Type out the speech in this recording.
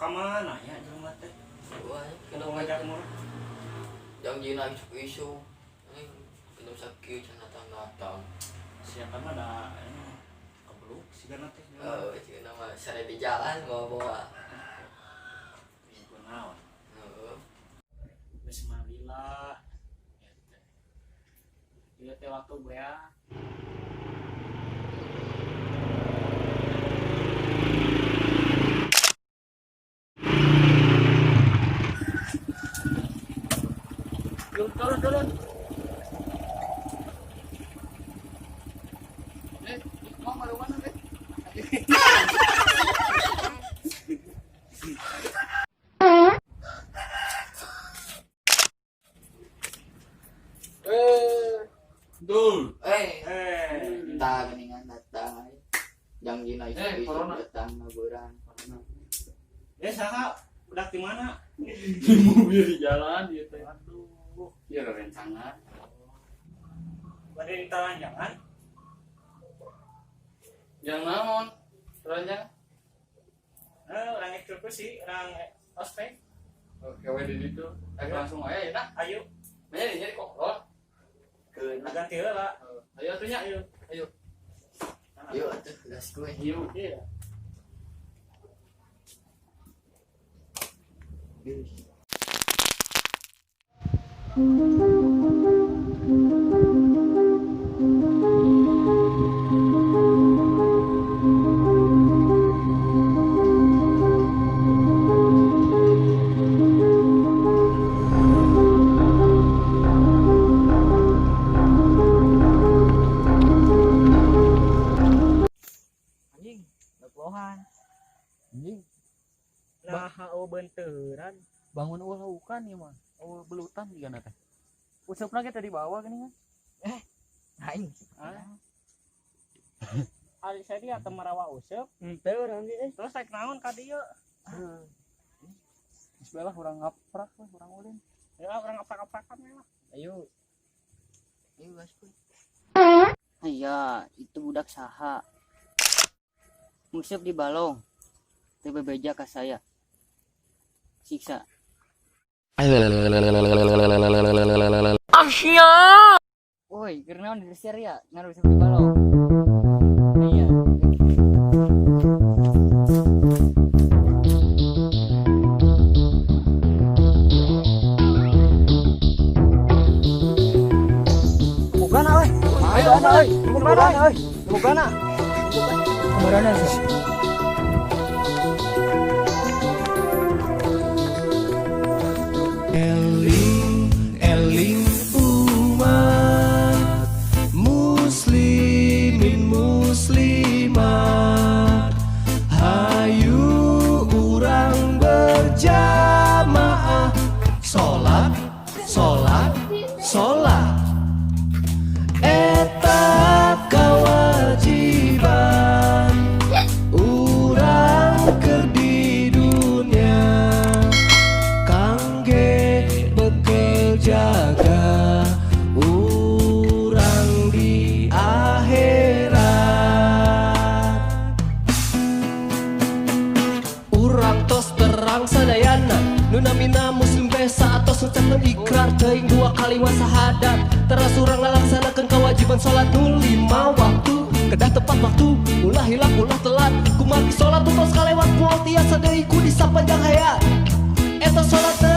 Kamana ya jelema teh? Kena Ngajak murah. yang jina isu ini kena sakit cenah datang. Siapa mah da kebeluk sigana teh. Cina mah sare di jalan bawa. Ieu naon? Heeh. Bismillah. Ieu teh waktu beak. Turun. Mau malu mana deh? Dul. Entah geningan datang. Yang jina isu corona. datang ngaburan. Saha? Udah di mana? Di mobil di jalan dia teh. Aduh. Dia rencangan. Bade ditalanjangan. Yang naon? Ranjang. Orang itu sih, orang ospek. Oke, we di ditu. Langsung aya ya, nak. Ayo, Nya di nyari kok. Oh. Keun. ganti heula. Ayo atuh nya. Ayo. Yuk atuh gas kue. Iya. Anjing, lepohan. Anjing, Nah, benteran. bangun ulah-ukan ya mah. Belutan juga teh. Usapna kita di bawah gini kan. Aing. Ari saya dia teu marawa useup. Teu urang di Terus rek naon ka dieu? Bismillah urang ngaprak we, urang ulin. Ya orang aprak-aprakan mah. Ayo. Ayo gas kue. Aya, itu budak saha. Musep di balong. Teu bebeja ka saya. Siksa. Woi, karena on share ya, ngaruh di balong. Iya. Bugana euy. Ayo euy. Bugana euy. Bugana. Kamarana sih. Eling umat muslimin muslimat, hayu urang berjamaah salat eta kewajiban urang keur di dunia kangge bekel jaga urang di akhirat. Urang tos terang sadayana nunamina muslim besa atos ngucapkeun ikrar teuing 2 kalimat syahadat. Teras urang ngalaksanakeun kewajiban salat nu 5 waktu kedah tepat waktu ulah hilap ulah telat kumaha salat tos kalewat moal tiasa deui ku di sapanjang hayat eta salat teu